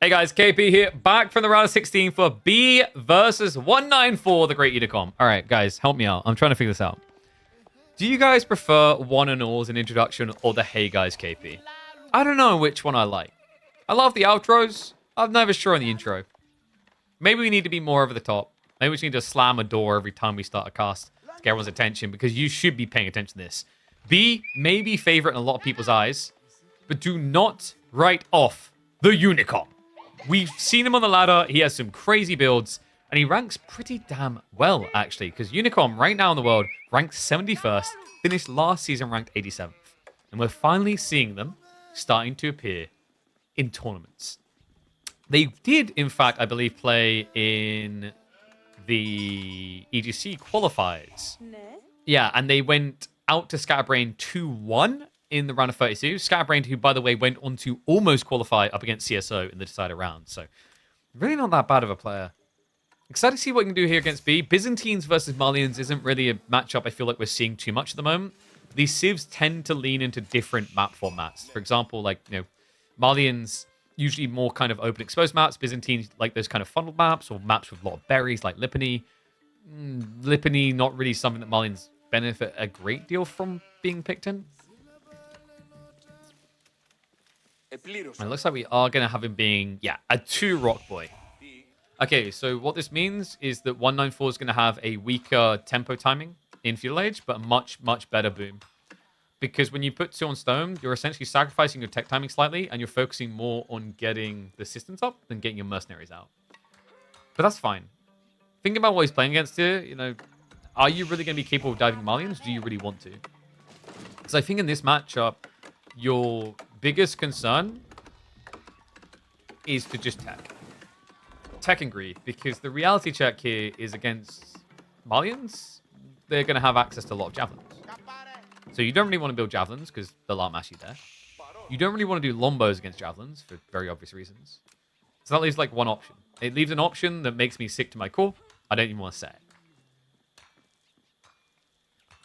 Hey guys, KP here, back from the round of 16 for B versus 194, the Great Unicom. All right, guys, help me out. I'm trying to figure this out. Do you guys prefer one and all as an introduction or the Hey Guys KP? I don't know which one I like. I love the outros. I'm never sure on the intro. Maybe we need to be more over the top. Maybe we just need to slam a door every time we start a cast to get everyone's attention, because you should be paying attention to this. B may be favorite in a lot of people's eyes, but do not write off the Unicom. We've seen him on the ladder. He has some crazy builds, and he ranks pretty damn well, actually, because Unicom right now in the world ranks 71st, finished last season ranked 87th. And we're finally seeing them starting to appear in tournaments. They did, in fact, I believe, play in the EGC qualifiers. Yeah, and they went out to Scatterbrain 2-1 in the round of 32. Scatterbrain, who, by the way, went on to almost qualify up against CSO in the decider round. So, really not that bad of a player. Excited to see what we can do here against B. Byzantines versus Malians isn't really a matchup I feel like we're seeing too much at the moment. These civs tend to lean into different map formats. For example, like, Malians usually more kind of open exposed maps. Byzantines like those kind of funneled maps or maps with a lot of berries like Lipany. Lipany, not really something that Malians benefit a great deal from being picked in. And it looks like we are going to have him being, a 2 rock boy. Okay, so what this means is that 194 is going to have a weaker tempo timing in Feudal Age, but a much, much better boom. Because when you put 2 on stone, you're essentially sacrificing your tech timing slightly, and you're focusing more on getting the systems up than getting your mercenaries out. But that's fine. Think about what he's playing against here. Are you really going to be capable of diving Malians? Do you really want to? Because I think in this matchup, your biggest concern is to just tech and greed, because the reality check here is against Malians, they're going to have access to a lot of javelins. So you don't really want to build javelins because they'll outmatch you there. You don't really want to do lombos against javelins for very obvious reasons. So that leaves like one option. It leaves an option that makes me sick to my core. I don't even want to say it.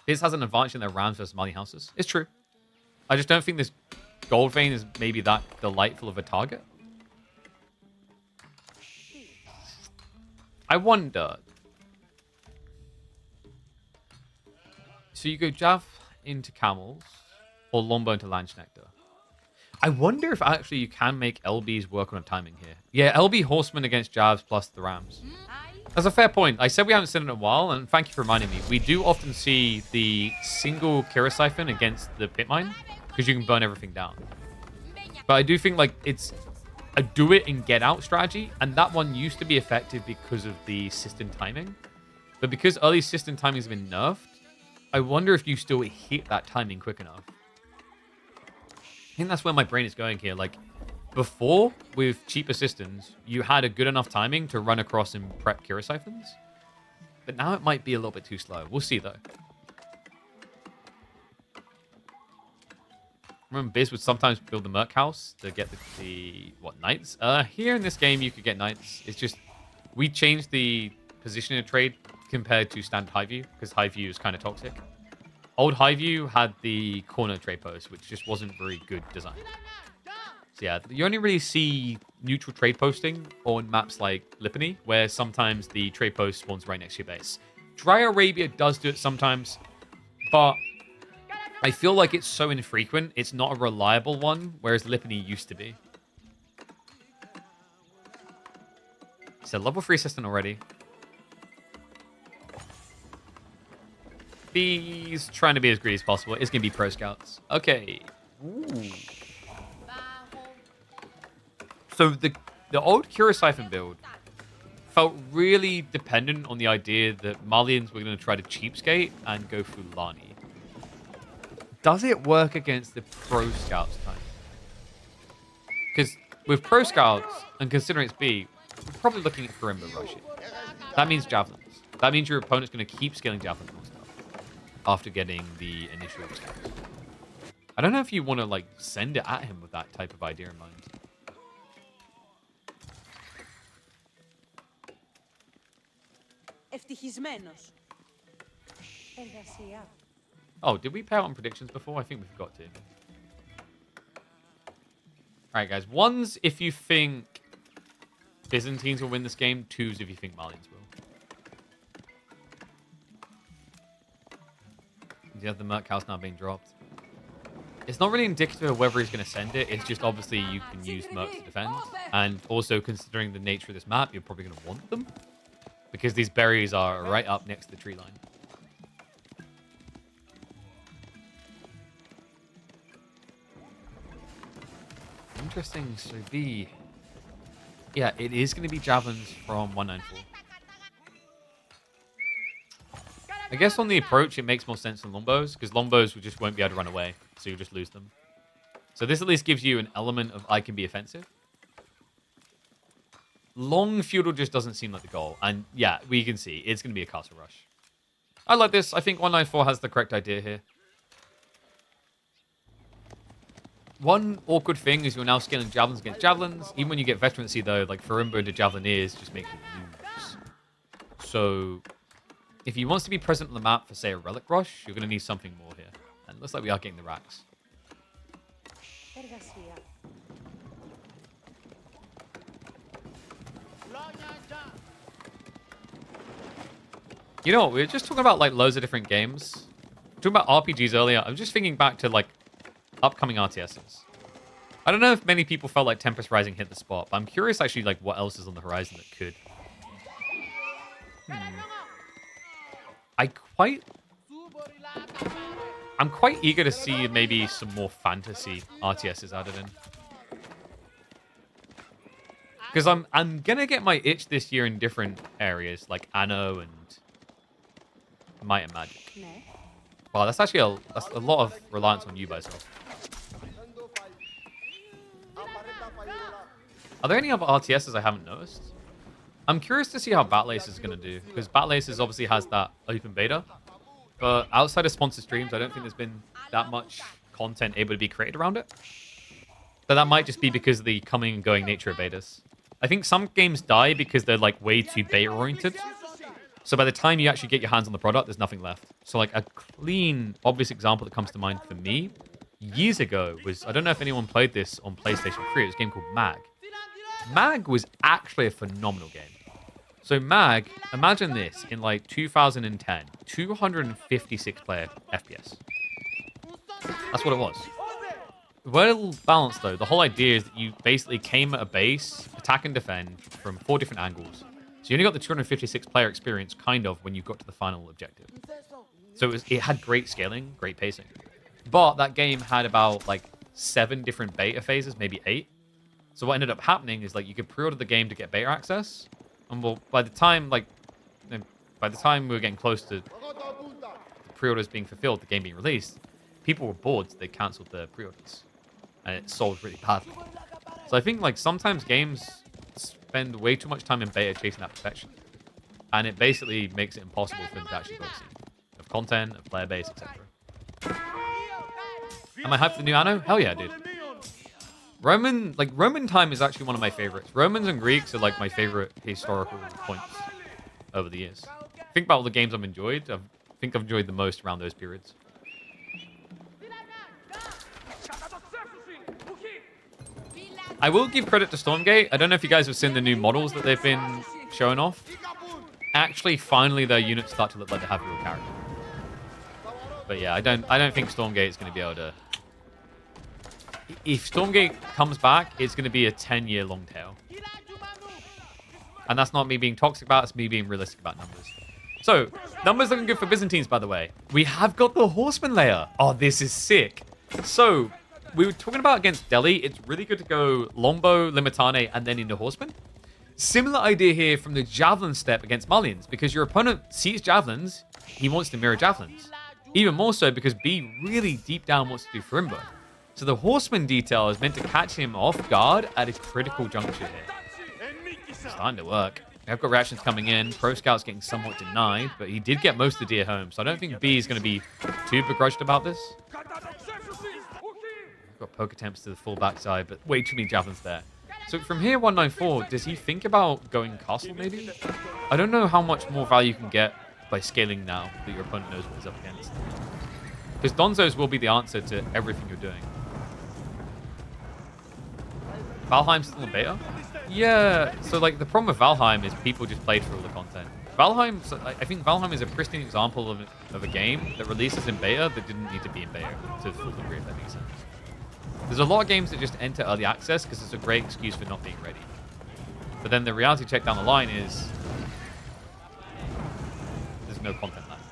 This has an advantage in their rounds versus Mali houses. It's true. I just don't think this gold vein is maybe that delightful of a target. I wonder. So you go Jav into Camels or Lombo into Landschnectar. I wonder if actually you can make LBs work on a timing here. Yeah, LB Horseman against Javs plus the Rams. That's a fair point. I said we haven't seen it in a while, and thank you for reminding me. We do often see the single Kira Siphon against the Pit Mine, because you can burn everything down. But I do think like it's a do it and get out strategy, and that one used to be effective because of the system timing. But because early system timing has been nerfed, I wonder if you still hit that timing quick enough. I think that's where my brain is going here. Like, before, with cheaper systems, you had a good enough timing to run across and prep Kira Siphons. But now it might be a little bit too slow. We'll see, though. Remember, Biz would sometimes build the Merc House to get the Knights? Here in this game, you could get Knights. It's just, we changed the positioning of trade compared to standard high view, because high view is kind of toxic. Old high view had the corner trade post, which just wasn't very good design. So yeah, you only really see neutral trade posting on maps like Lipany, where sometimes the trade post spawns right next to your base. Dry Arabia does do it sometimes, but I feel like it's so infrequent, it's not a reliable one, whereas Lipany used to be. It's a level 3 assistant already. He's trying to be as greedy as possible. It's going to be Pro Scouts. Okay. Ooh. So the old Kira Siphon build felt really dependent on the idea that Malians were going to try to cheapskate and go through Lani. Does it work against the Pro Scouts time? Because with Pro Scouts, and considering it's B, we're probably looking at Karimba Rush here. That means Javelins. That means your opponent's going to keep scaling Javelins and stuff after getting the initial scouts. I don't know if you want to like send it at him with that type of idea in mind. Oh, did we pay out on predictions before? I think we forgot to. Alright, guys. Ones if you think Byzantines will win this game. 2s if you think Malians will. Yeah, the Merc house now being dropped. It's not really indicative of whether he's going to send it. It's just obviously you can use Mercs to defend. And also considering the nature of this map, you're probably going to want them. Because these berries are right up next to the tree line. Interesting. So B. Yeah, it is going to be javelins from 194. I guess on the approach, it makes more sense than longbows, because longbows just won't be able to run away, so you'll just lose them. So this at least gives you an element of I can be offensive. Long feudal just doesn't seem like the goal, and yeah, we can see it's going to be a castle rush. I like this. I think 194 has the correct idea here. One awkward thing is you're now scaling javelins against javelins. Even when you get veterancy, though, like Farimba into Javelineers just makes you lose. So if he wants to be present on the map for, say, a relic rush, you're going to need something more here. And it looks like we are getting the racks. You know what? We were just talking about like loads of different games. Talking about RPGs earlier. I'm just thinking back to like upcoming RTSs. I don't know if many people felt like Tempest Rising hit the spot, but I'm curious actually like what else is on the horizon that could. I'm quite eager to see maybe some more fantasy RTSs added in. Because I'm gonna get my itch this year in different areas like Anno and Might and Magic. Wow, that's actually that's a lot of reliance on you by yourself. Are there any other RTSs I haven't noticed? I'm curious to see how Batlace is going to do, because Batlace obviously has that open beta, but outside of sponsored streams, I don't think there's been that much content able to be created around it. But that might just be because of the coming and going nature of betas. I think some games die because they're like way too beta-oriented. So by the time you actually get your hands on the product, there's nothing left. So like a clean, obvious example that comes to mind for me years ago was, I don't know if anyone played this on PlayStation 3, it was a game called Mag. Mag was actually a phenomenal game. So Mag, imagine this, in like 2010, 256 player FPS. That's what it was. Well balanced though. The whole idea is that you basically came at a base, attack and defend from 4 different angles. So you only got the 256 player experience kind of when you got to the final objective. So it had great scaling, great pacing. But that game had about like 7 different beta phases, maybe 8. So what ended up happening is like you could pre-order the game to get beta access. And well, by the time we were getting close to the pre-orders being fulfilled, the game being released, people were bored, so they cancelled the pre-orders. And it sold really badly. So I think like sometimes games spend way too much time in beta chasing that perfection. And it basically makes it impossible for them to actually go see of content, of player base, etc. Am I hyped for the new Anno? Hell yeah, dude. Roman time is actually one of my favorites. Romans and Greeks are like my favorite historical points over the years. Think about all the games I've enjoyed. I think I've enjoyed the most around those periods. I will give credit to Stormgate. I don't know if you guys have seen the new models that they've been showing off. Actually, finally, their units start to look like they have real character. But yeah, I don't think Stormgate is going to be able to. If Stormgate comes back, it's going to be a 10-year long tail. And that's not me being toxic about it, it's me being realistic about numbers. So, numbers looking good for Byzantines, by the way. We have got the Horseman layer. Oh, this is sick. So, we were talking about against Delhi. It's really good to go Longbow, Limitane, and then into Horseman. Similar idea here from the Javelin step against Malians, because your opponent sees Javelins, he wants to mirror Javelins. Even more so because B really deep down wants to do Farimba. So the Horseman detail is meant to catch him off guard at a critical juncture here. Starting to work. I've got reactions coming in. Pro Scout's getting somewhat denied, but he did get most of the deer home, so I don't think B is going to be too begrudged about this. Got poke attempts to the full backside, but way too many javelins there. So from here, 194, does he think about going castle maybe? I don't know how much more value you can get by scaling now that your opponent knows what he's up against. Because Donzos will be the answer to everything you're doing. Valheim's still in beta? Yeah, so like the problem with Valheim is people just played for all the content. Valheim, so I think Valheim is a pristine example of a game that releases in beta that didn't need to be in beta to full degree, if that makes sense. There's a lot of games that just enter early access because it's a great excuse for not being ready. But then the reality check down the line is there's no content left.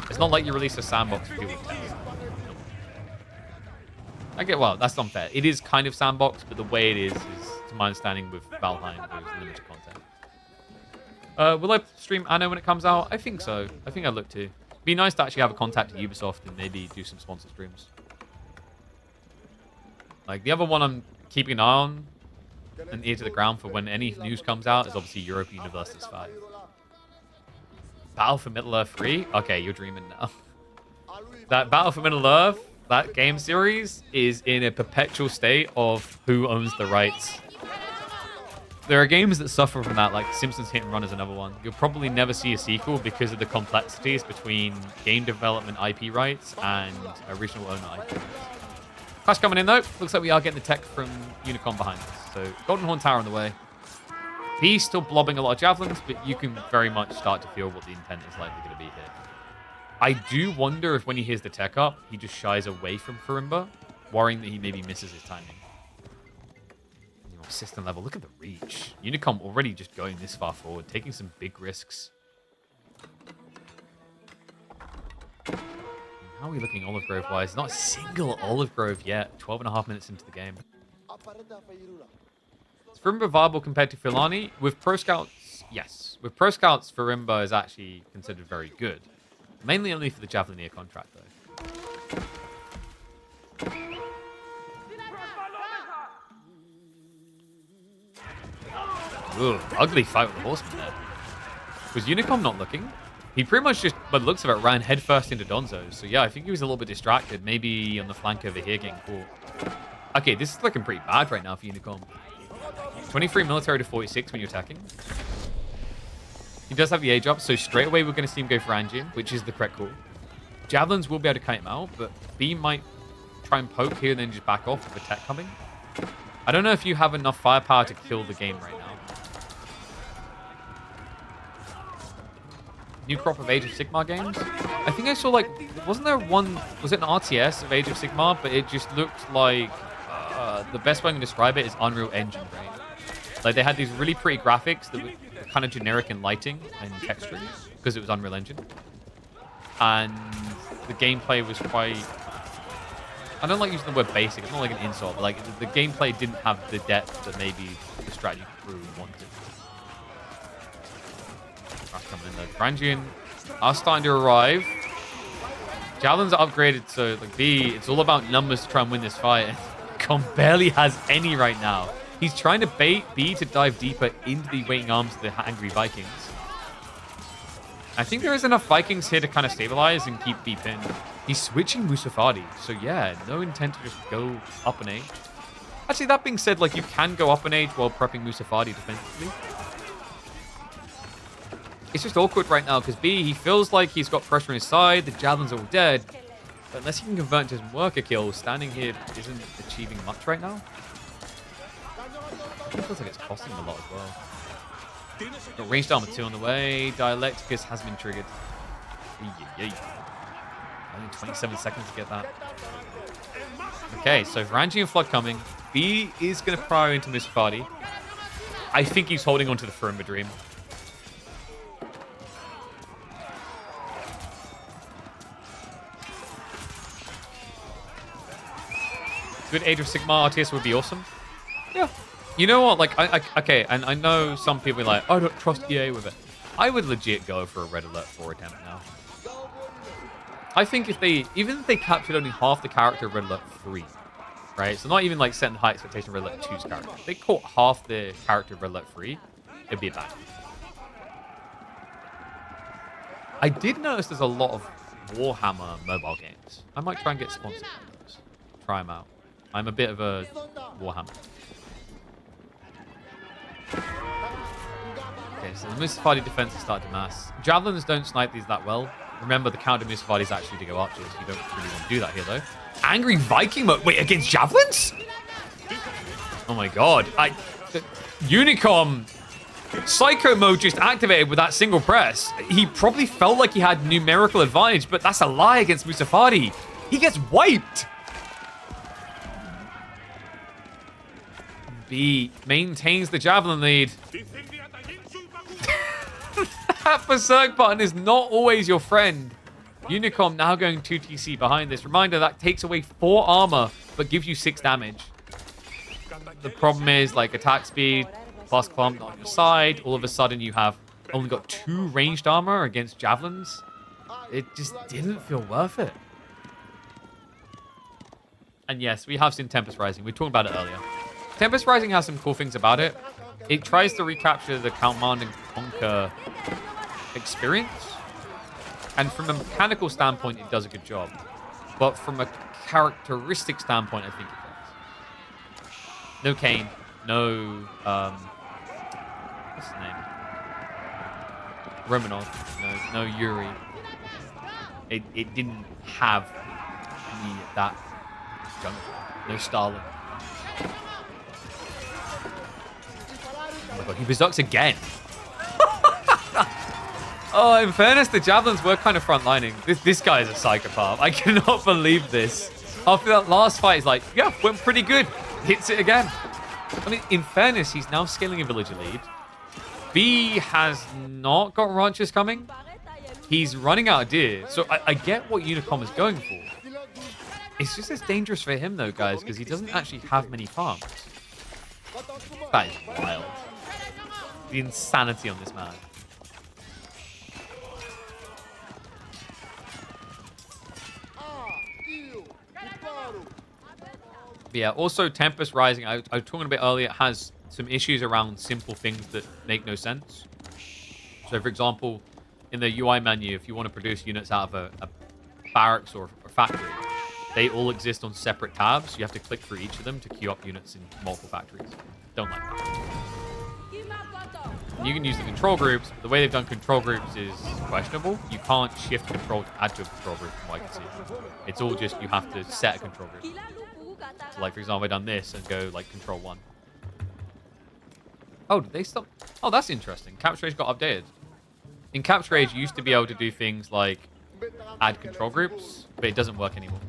It's not like you release a sandbox for people to test. I get, well, that's unfair. It is kind of sandbox, but the way it is to my understanding, with Valheim, there's limited content. Will I stream Anno when it comes out? I think so. I think I'd look to. Be nice to actually have a contact at Ubisoft and maybe do some sponsor streams. Like, the other one I'm keeping an eye on and ear to the ground for when any news comes out is obviously Europa Universalis 5. Battle for Middle-earth 3? Okay, you're dreaming now. That Battle for Middle-earth, that game series, is in a perpetual state of who owns the rights. There are games that suffer from that, like Simpsons Hit and Run is another one. You'll probably never see a sequel because of the complexities between game development IP rights and original owner IP rights. Clash coming in though. Looks like we are getting the tech from Unicom behind us. So Golden Horn Tower on the way. He's still blobbing a lot of javelins, but you can very much start to feel what the intent is likely going to be here. I do wonder if when he hears the tech up, he just shies away from Farimba, worrying that he maybe misses his timing. System level, look at the reach. Unicom already just going this far forward, taking some big risks. How are we looking Olive Grove wise? Not a single Olive Grove yet. 12.5 minutes into the game. Is Farimba viable compared to Filani? With Pro Scouts, yes. With Pro Scouts, Farimba is actually considered very good. Mainly only for the Javelineer contract, though. Ooh, ugly fight with the horseman there. Was Unicom not looking? He pretty much just, by the looks of it, ran headfirst into Donzo. So yeah, I think he was a little bit distracted. Maybe on the flank over here getting caught. Okay, this is looking pretty bad right now for Unicom. 23 military to 46 when you're attacking. He does have the age up, so straight away we're going to see him go for Anjin, which is the correct call. Javelins will be able to kite him out, but B might try and poke here and then just back off with the tech coming. I don't know if you have enough firepower to kill the game right now. New crop of Age of Sigmar games. I think I saw, like, wasn't there one, was it an RTS of Age of Sigmar? But it just looked like, the best way I can describe it is Unreal Engine brain. Like, they had these really pretty graphics that were kind of generic in lighting and texturing because it was Unreal Engine. And the gameplay was quite, I don't like using the word basic, it's not like an insult, but like the gameplay didn't have the depth that maybe the strategy crew wanted. Coming in though. Brangian are starting to arrive. Javelins are upgraded, so like B, it's all about numbers to try and win this fight. Con barely has any right now. He's trying to bait B to dive deeper into the waiting arms of the angry Vikings. I think there is enough Vikings here to kind of stabilize and keep B pinned. He's switching Musafadi, so yeah, no intent to just go up an age. Actually, that being said, like you can go up an age while prepping Musafadi defensively. It's just awkward right now because B, he feels like he's got pressure on his side. The javelins are all dead. But unless he can convert into his worker kill, standing here isn't achieving much right now. It feels like it's costing him a lot as well. Got ranged armor 2 on the way. Dialecticus has been triggered. Only 27 seconds to get that. Okay, so Varangian Flood coming. B is going to pry into Musafadi. I think he's holding on to the Farimba Dream. Good Age of Sigmar RTS would be awesome. Yeah. You know what? Like, okay, and I know some people are like, I don't trust EA with it. I would legit go for a Red Alert 4 attempt now. I think even if they captured only half the character of Red Alert 3, right? So not even like setting high expectation of Red Alert 2's character. If they caught half the character of Red Alert 3, it'd be bad. I did notice there's a lot of Warhammer mobile games. I might try and get sponsored by those. Try them out. I'm a bit of a Warhammer. Okay, so the Musafadi defense has started to mass. Javelins don't snipe these that well. Remember, the counter Musafadi is actually to go archers. You don't really want to do that here, though. Angry Viking mode. Wait, against Javelins? Oh my god. Unicom, Psycho mode just activated with that single press. He probably felt like he had numerical advantage, but that's a lie against Musafadi. He gets wiped. B maintains the Javelin lead. That Berserk button is not always your friend. Unicom now going 2TC behind this. Reminder, that takes away 4 armor, but gives you 6 damage. The problem is, like, attack speed, plus clump on your side. All of a sudden, you have only got 2 ranged armor against Javelins. It just didn't feel worth it. And yes, we have seen Tempest Rising. We talked about it earlier. Tempest Rising has some cool things about it. It tries to recapture the Command and Conquer experience. And from a mechanical standpoint, it does a good job. But from a characteristic standpoint, I think it does. No Kane. No, what's his name? Romanov. No Yuri. It didn't have that jungle. No Stalin. Oh my god, he berserks again. Oh, in fairness, the Javelins were kind of frontlining. This guy is a psychopath. I cannot believe this. After that last fight, he's like, yeah, went pretty good. Hits it again. I mean, in fairness, he's now scaling a villager lead. B has not got ranchers coming. He's running out of deer. So I get what Unicom is going for. It's just as dangerous for him, though, guys, because he doesn't actually have many farms. That is wild. The insanity on this man. But yeah, also Tempest Rising, I was talking a bit earlier, it has some issues around simple things that make no sense. So, for example, in the UI menu, if you want to produce units out of a barracks or a factory, they all exist on separate tabs. You have to click through each of them to queue up units in multiple factories. Don't like that. You can use the control groups, but the way they've done control groups is questionable. You can't shift control to add to a control group, from what I can see. It's all just you have to set a control group. So, like, for example, I've done this and go, like, control 1. Oh, did they stop? Oh, that's interesting. Capture Age got updated. In Capture Age, you used to be able to do things like add control groups, but it doesn't work anymore.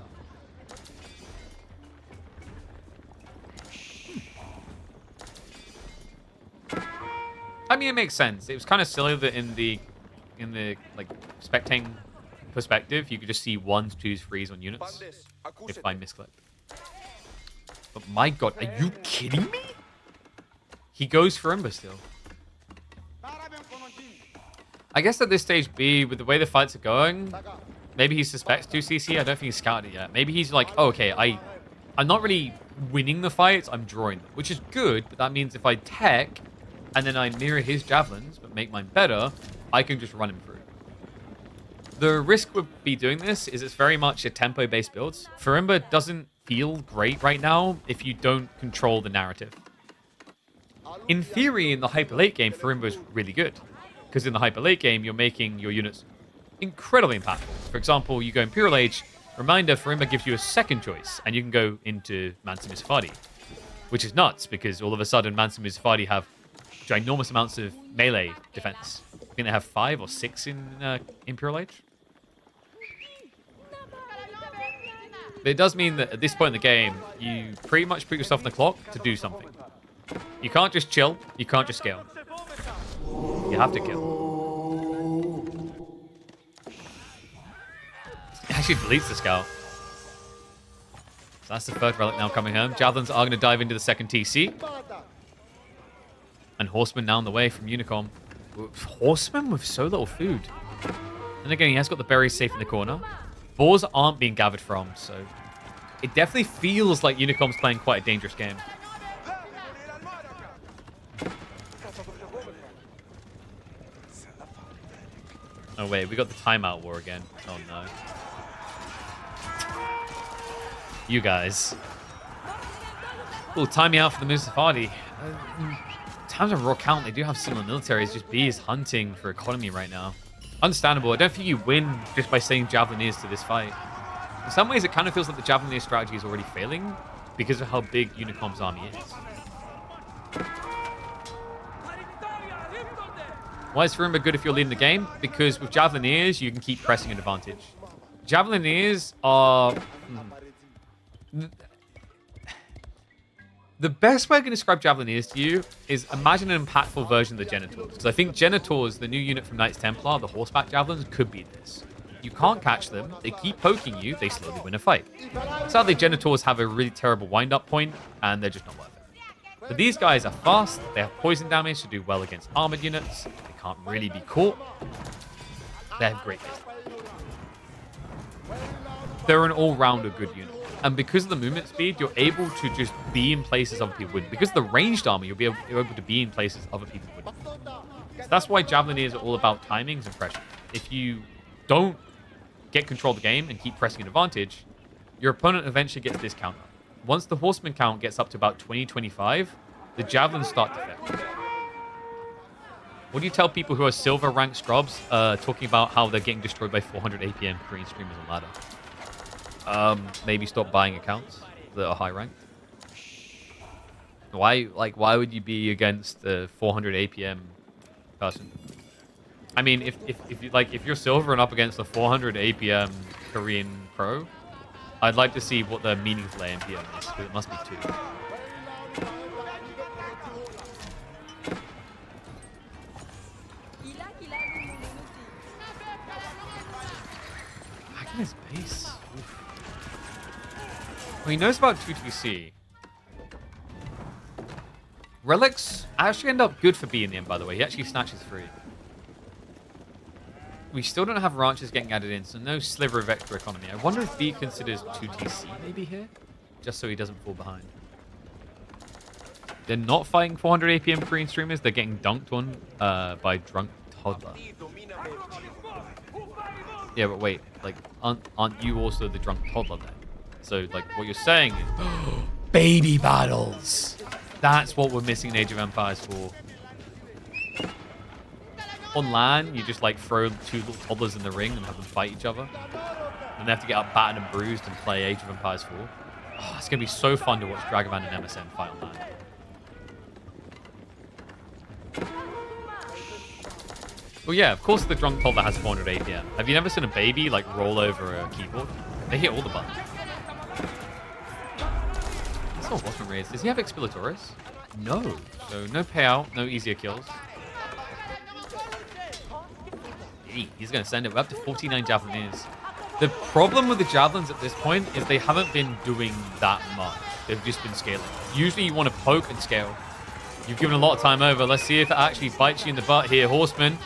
I mean, it makes sense. It was kind of silly that in the like spectating perspective, you could just see 1s, 2s, 3s on units if I misclick. But my god, are you kidding me? He goes for Ember still. I guess at this stage B, with the way the fights are going, maybe he suspects 2CC. I don't think he's scouted it yet. Maybe he's like, oh, okay, I'm not really winning the fights, I'm drawing them, which is good, but that means if I tech and then I mirror his javelins but make mine better, I can just run him through. The risk with be doing this is it's very much a tempo-based build. Farimba doesn't feel great right now if you don't control the narrative. In theory, in the hyper late game, Farimba is really good. Because in the hyper late game, you're making your units incredibly impactful. For example, you go Imperial Age, reminder, Farimba gives you a second choice, and you can go into Mansa Musafadi. Which is nuts, because all of a sudden, Mansa Musafadi have ginormous amounts of melee defense. I think they have 5 or 6 in Imperial Age. But it does mean that at this point in the game, you pretty much put yourself on the clock to do something. You can't just chill. You can't just scale. You have to kill. It actually deletes the scout. So that's the third relic now coming home. Javelins are going to dive into the second TC. And Horseman now on the way from Unicom. Horseman with so little food. And again, he has got the berries safe in the corner. Boars aren't being gathered from, so it definitely feels like Unicom's playing quite a dangerous game. Oh wait, we got the timeout war again. Oh no. You guys. Oh, time me out for the Musafadi. In terms of raw count, they do have similar militaries. Just B is hunting for economy right now. Understandable. I don't think you win just by saying Javelineers to this fight. In some ways, it kind of feels like the Javelineer strategy is already failing because of how big Unicom's army is. Why is Farumba good if you're leading the game? Because with Javelineers, you can keep pressing an advantage. Javelineers are... The best way I can describe Javelineers to you is imagine an impactful version of the Genitors. Because I think Genitors, the new unit from Knights Templar, the horseback javelins, could be this. You can't catch them. They keep poking you. They slowly win a fight. Sadly, Genitors have a really terrible wind-up point, and they're just not worth it. But these guys are fast. They have poison damage to do well against armored units. They can't really be caught. They have great base. They're an all-rounder good unit. And because of the movement speed, you're able to just be in places other people wouldn't. Because of the ranged armor, you're able to be in places other people wouldn't. So that's why Javelineers are all about timings and pressure. If you don't get control of the game and keep pressing an advantage, your opponent eventually gets this count up. Once the horseman count gets up to about 20-25, the javelins start to fail. What do you tell people who are silver ranked scrubs talking about how they're getting destroyed by 400 APM Korean streamers on ladder? Maybe stop buying accounts that are high ranked. Why would you be against the 400 APM person? I mean, if you're silver and up against the 400 APM Korean pro, I'd like to see what the meaningful AMPM is, because it must be 2. Back in his base. Oof. Well, he knows about 2TC. Relics actually end up good for B in the end, by the way. He actually snatches 3. We still don't have ranches getting added in, so no sliver of extra economy. I wonder if B considers 2TC maybe here, just so he doesn't fall behind. They're not fighting 400 APM Korean streamers. They're getting dunked on by drunk toddler. Yeah, but wait, like, aren't you also the drunk toddler then? So, like, what you're saying is, baby battles. That's what we're missing in Age of Empires for. On LAN, you just like throw 2 little toddlers in the ring and have them fight each other. And they have to get up battered and bruised and play Age of Empires 4. Oh, it's going to be so fun to watch Dragoman and MSN fight on LAN. Well, yeah, of course the drunk toddler has 400 APM. Have you never seen a baby like roll over a keyboard? They hit all the buttons. That's not Watchman Reyes. Does he have Expilatoris? No. So no payout, no easier kills. He's going to send it. We're up to 49 Javelineers. The problem with the Javelins at this point is they haven't been doing that much. They've just been scaling. Usually you want to poke and scale. You've given a lot of time over. Let's see if it actually bites you in the butt here. Horseman.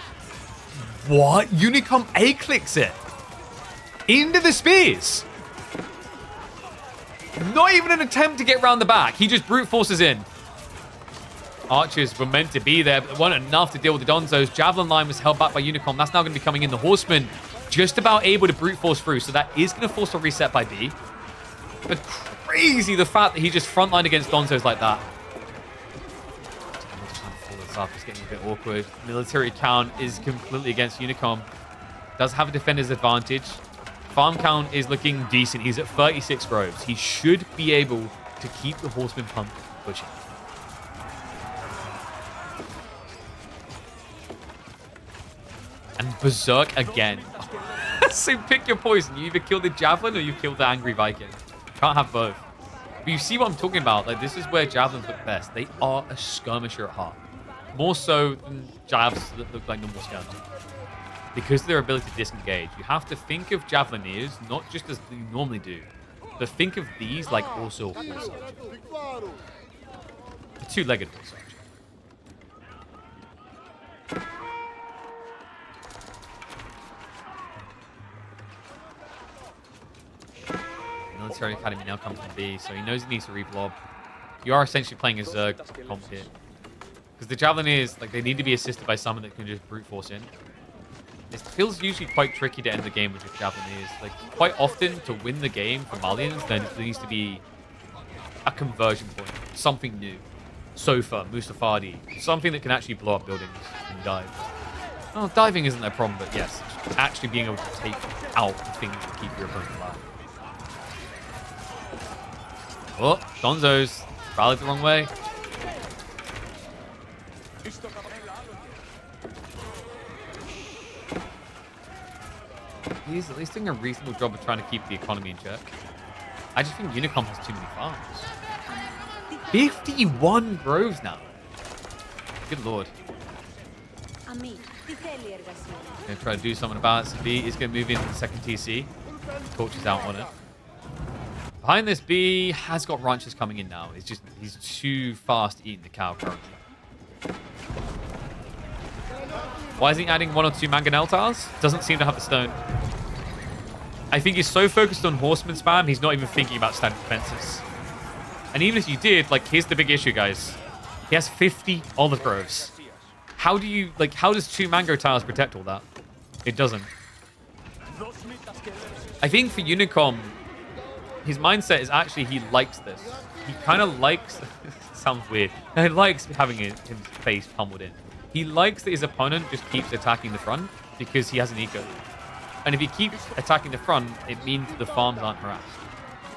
What? Unicom A-clicks it. Into the spears. Not even an attempt to get around the back. He just brute forces in. Archers were meant to be there, but weren't enough to deal with the Donzos. Javelin line was held back by Unicom. That's now going to be coming in. The Horseman just about able to brute force through, so that is going to force a reset by B. But crazy the fact that he just frontlined against Donzos like that. It's getting a bit awkward. Military count is completely against Unicom. Does have a defender's advantage. Farm count is looking decent. He's at 36 groves. He should be able to keep the Horseman pump pushing. And Berserk again. So pick your poison. You either kill the Javelin or you kill the Angry Viking. Can't have both. But you see what I'm talking about. Like, this is where Javelins look best. They are a skirmisher at heart. More so than Javs that look like normal skirmishers. Because of their ability to disengage. You have to think of Javelineers not just as you normally do, but think of these like also a horse archer. A 2-legged horse archer. Military Academy now comes from B, so he knows he needs to reblob. You are essentially playing a Zerg comp here. Because the Javelineers, like, they need to be assisted by someone that can just brute force in. It feels usually quite tricky to end the game with just Javelineers. Like, quite often, to win the game for Malians, there needs to be a conversion point. Something new. Sofa, Mustafadi. Something that can actually blow up buildings and dive. Well, diving isn't their problem, but yes, actually being able to take out the things that keep your opponent alive. Oh, Donzos. Rallied the wrong way. He's at least doing a reasonable job of trying to keep the economy in check. I just think Unicom has too many farms. 51 groves now. Good lord. Gonna try to do something about it. So B is gonna move into the second TC. Torch is out on it. Behind this, B has got ranchers coming in now. He's too fast eating the cow currently. Why is he adding 1 or 2 mangonel? Doesn't seem to have the stone. I think he's so focused on horseman spam, he's not even thinking about standing defenses. And even if you did, like, here's the big issue, guys. He has 50 olive groves. How do you, like, how does 2 mango tiles protect all that? It doesn't. I think for Unicom, his mindset is actually he likes this. He kind of likes, sounds weird, he likes having his face pummeled in. He likes that his opponent just keeps attacking the front because he has an eco. And if he keeps attacking the front, it means the farms aren't harassed.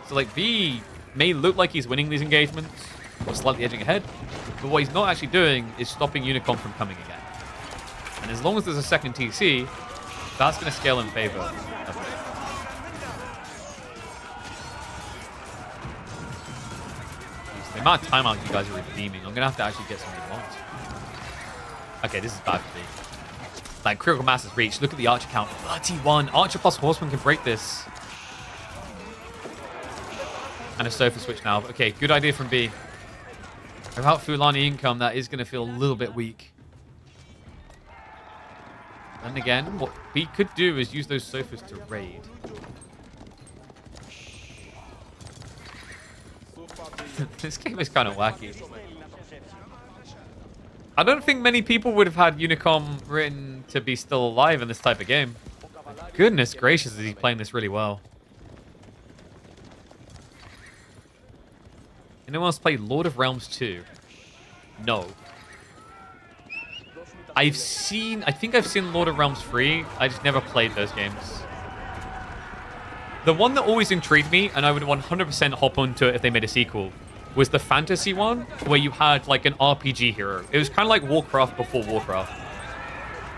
So, like, B may look like he's winning these engagements or slightly edging ahead, but what he's not actually doing is stopping Unicom from coming again. And as long as there's a second TC, that's going to scale in favor of it. The amount of timeouts you guys are redeeming, I'm going to have to actually get something once. Okay, this is bad for me. Like, critical mass is reached. Look at the archer count. 31. Archer plus horseman can break this. And a sofa switch now. Okay, good idea from B. Without Fulani income, that is going to feel a little bit weak. And again, what B could do is use those sofas to raid. This game is kind of wacky. I don't think many people would have had Unicom written to be still alive in this type of game. Goodness gracious, is he playing this really well. Anyone else play Lord of Realms 2? No. I think I've seen Lord of Realms 3. I just never played those games. The one that always intrigued me, and I would 100% hop onto it if they made a sequel, was the fantasy one, where you had like an RPG hero. It was kind of like Warcraft before Warcraft.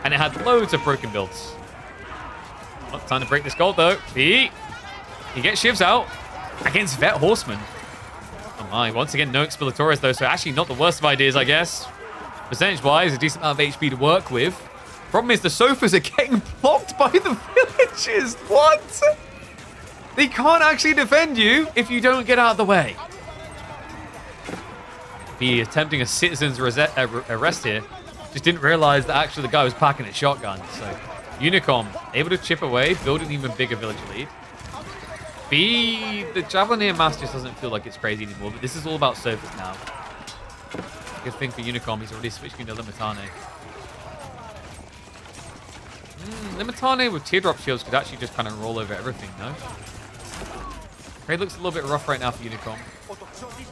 And it had loads of broken builds. Oh, time to break this gold though. He gets shivs out against Vet Horseman. Oh my, once again, no Exploratores though, so actually not the worst of ideas, I guess. Percentage-wise, a decent amount of HP to work with. Problem is the sofas are getting blocked by the villagers. What? They can't actually defend you if you don't get out of the way. Be attempting a citizen's arrest here. Just didn't realize that actually the guy was packing a shotgun. So Unicom able to chip away, build an even bigger village lead. B, the Javelineer mass just doesn't feel like it's crazy anymore, but this is all about sofas now. Good thing for Unicom, he's already switching to Limitane. Limitane with teardrop shields could actually just kind of roll over everything, no? Trade looks a little bit rough right now for Unicom.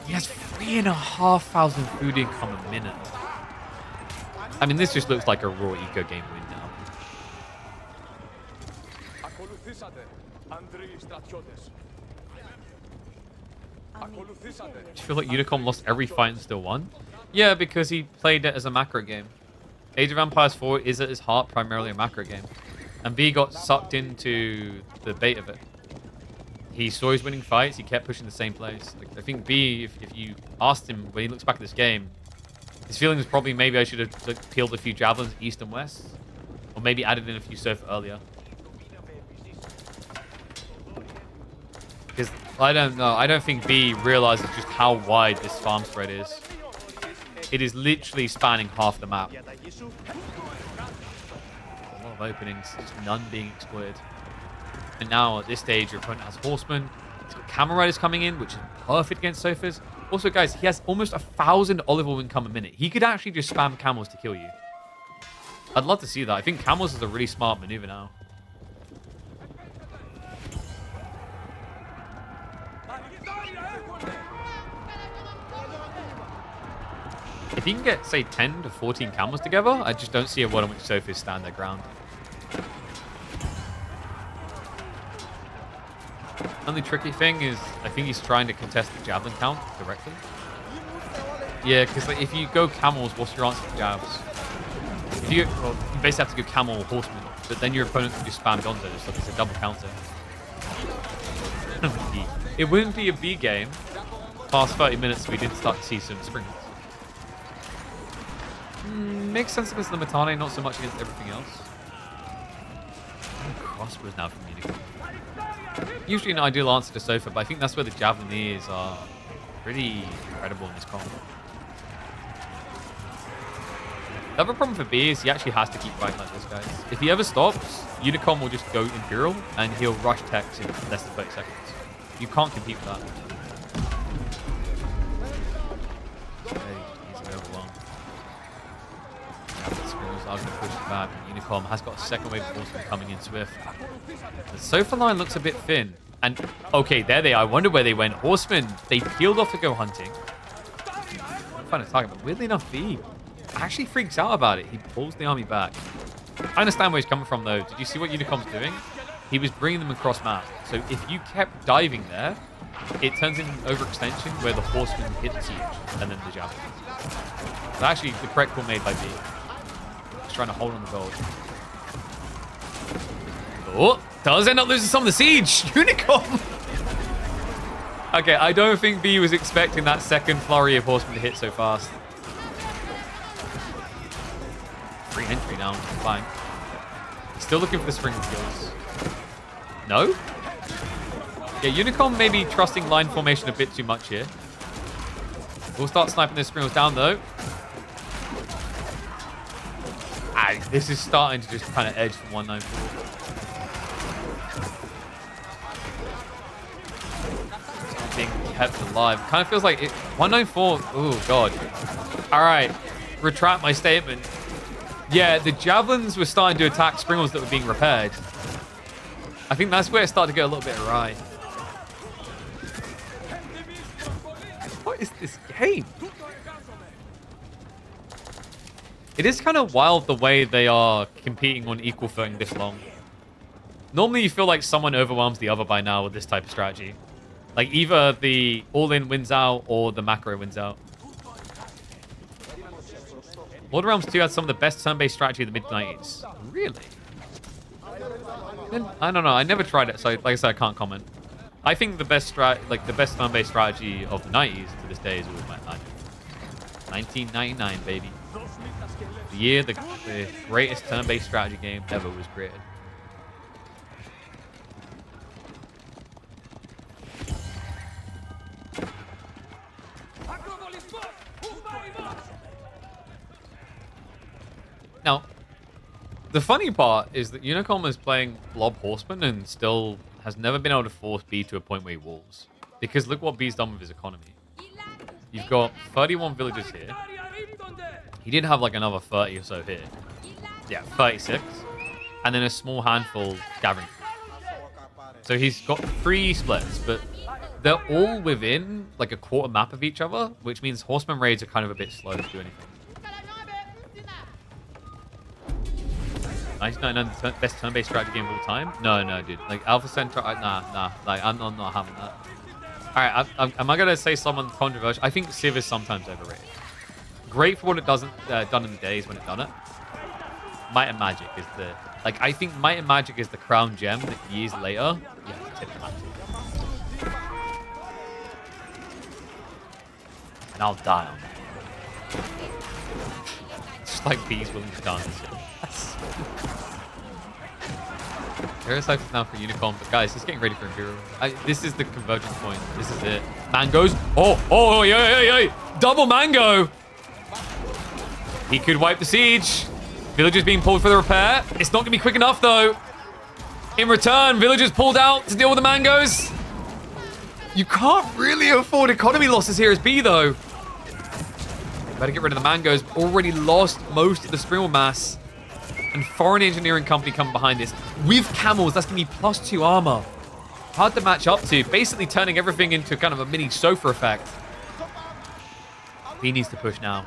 He has 3,500 food income a minute. I mean, this just looks like a raw eco game win now. Do you feel like Unicom lost every fight and still won? Yeah, because he played it as a macro game. Age of Empires 4 is at its heart primarily a macro game. And B got sucked into the bait of it. He saw his winning fights, he kept pushing the same plays. Like, I think B, if you asked him when he looks back at this game, his feeling is probably maybe I should have like, peeled a few javelins east and west. Or maybe added in a few surf earlier. Because I don't know, I don't think B realizes just how wide this farm spread is. It is literally spanning half the map. A lot of openings, just none being exploited. And now at this stage, your opponent has horsemen. He's got camel riders coming in, which is perfect against sofas. Also, guys, he has almost 1,000 olive oil income a minute. He could actually just spam camels to kill you. I'd love to see that. I think camels is a really smart maneuver now. If you can get, say, 10 to 14 camels together, I just don't see a world in which sofas stand their ground. Only tricky thing is, I think he's trying to contest the javelin count directly. Yeah, because like, if you go camels, what's your answer to jabs? If you, well, you basically have to go camel or horseman, but then your opponent can just spam Gonzo, so it's a double counter. It wouldn't be a B game past 30 minutes if we didn't start to see some springs. Makes sense against the Matane, not so much against everything else. Crossbows now from Unicorn. Usually an ideal answer to Sofa, but I think that's where the Javelineers are pretty incredible in this combo. The other problem for B is he actually has to keep fighting like this, guys. If he ever stops, Unicorn will just go Imperial, and he'll rush Tex in less than 30 seconds. You can't compete with that. Okay, easily overwhelmed. Scribbles are going to push it back. Unicom has got a second wave of horsemen coming in swift. The Sofa line looks a bit thin. And, okay, there they are. I wonder where they went. Horsemen, they peeled off to go hunting. I'm find a target, but weirdly enough, B actually freaks out about it. He pulls the army back. I understand where he's coming from, though. Did you see what Unicom's doing? He was bringing them across map. So if you kept diving there, it turns into an overextension where the horsemen hit the siege and then the javelin. It's actually the correct call made by B. Just trying to hold on the gold. Oh, does end up losing some of the siege. Unicom! Okay, I don't think B was expecting that second flurry of horsemen to hit so fast. Free entry now, fine. Still looking for the spring kills. No? Yeah, Unicom may be trusting line formation a bit too much here. We'll start sniping those springles down, though. Ah, this is starting to just kind of edge from 194. It's being kept alive. Kind of feels like it. 194. Oh, God. All right. Retract my statement. Yeah, the javelins were starting to attack springles that were being repaired. I think that's where it started to go a little bit awry. What is this game? It is kind of wild the way they are competing on equal footing this long. Normally you feel like someone overwhelms the other by now with this type of strategy. Like either the all-in wins out or the macro wins out. Lord of Realms 2 had some of the best turn-based strategy of the mid-90s. Really? I don't know. I never tried it, so like I said, I can't comment. I think the best turn-based strategy of the 90s to this day is always Might Magic. 1999, baby. The year the greatest turn-based strategy game ever was created. Now, the funny part is that Unicom is playing Blob Horseman and still has never been able to force B to a point where he walls. Because look what B's done with his economy. You've got 31 villagers here. He did have like another 30 or so here. Yeah, 36. And then a small handful gathering. So he's got 3 splits, but they're all within like a quarter map of each other, which means horseman raids are kind of a bit slow to do anything. 99 best turn-based strategy game of all time? No, dude. Like Alpha Centaur, nah. Like I'm not having that. All right, am I gonna say someone controversial? I think Civ is sometimes overrated. Great for what it doesn't done in the days when it done it. Might and Magic is the I think Might and Magic is the crown gem that years later you have to tip the hat to. And I'll die on that. Just like bees willing to dance. Aerocypher is now for Unicorn, but guys, he's getting ready for Imperial. This is the convergence point. This is it. Mangoes. Oh, yo. Double mango. He could wipe the siege. Villagers being pulled for the repair. It's not going to be quick enough, though. In return, villagers pulled out to deal with the mangoes. You can't really afford economy losses here as B, though. Better get rid of the mangoes. Already lost most of the springle mass. And foreign engineering company coming behind this. With camels, that's going to be +2 armor. Hard to match up to. Basically turning everything into kind of a mini sofa effect. He needs to push now.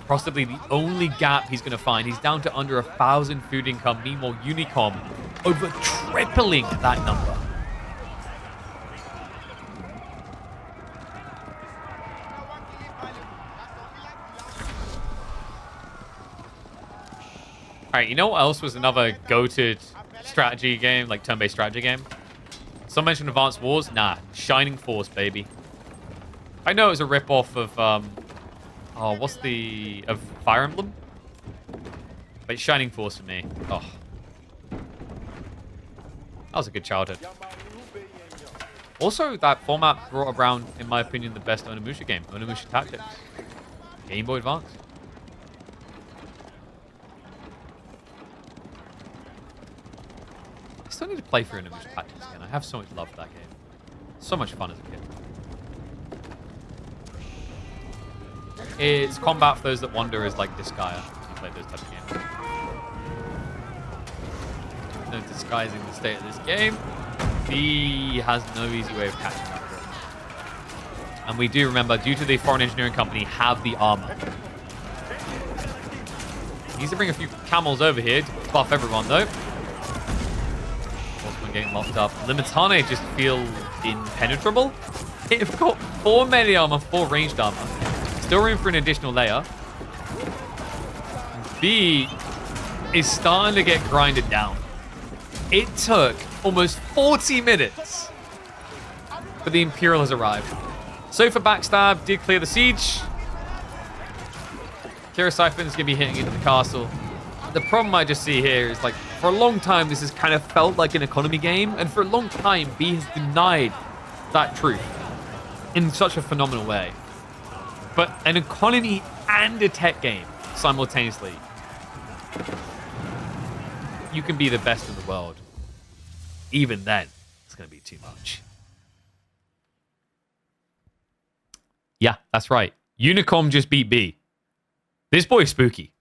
Possibly the only gap he's going to find. He's down to under 1,000 food income. Meanwhile, Unicom over tripling that number. All right, you know what else was another goated strategy game, like turn-based strategy game? Some mentioned Advanced Wars. Nah, Shining Force, baby. I know it was a rip-off of, of Fire Emblem? But it's Shining Force for me. Oh. That was a good childhood. Also, that format brought around, in my opinion, the best Onimusha game, Onimusha Tactics. Game Boy Advance. I still need to play through Onimusha Tactics again. I have so much love for that game. So much fun as a kid. It's combat for those that wonder is like Disgaea. You play those types of games. No disguising the state of this game. B has no easy way of catching up. And we do remember, due to the foreign engineering company, have the armor. Needs to bring a few camels over here to buff everyone, though. Horseman getting locked up. Limitane just feel impenetrable. They've got 4 melee armor, 4 ranged armor. Still room for an additional layer. B is starting to get grinded down. It took almost 40 minutes, but the Imperial has arrived. So for Backstab, did clear the siege. Kira Siphon is going to be hitting into the castle. The problem I just see here is, like, for a long time, this has kind of felt like an economy game, and for a long time, B has denied that truth in such a phenomenal way. But an economy and a tech game simultaneously, you can be the best in the world. Even then, it's going to be too much. Yeah, that's right. Unicom just beat B. This boy's spooky.